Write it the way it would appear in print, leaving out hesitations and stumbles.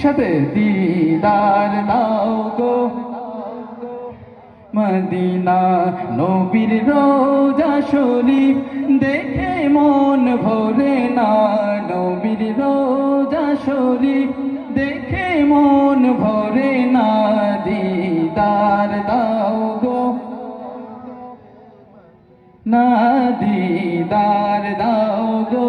একসাথে দিদার দাও গো মদিনা নবীর রোজা শরীফ দেখে মন ভরে না নবীর রোজা শরীফ দেখে মন ভরে না দিদার দাও গো না দিদার দাও গো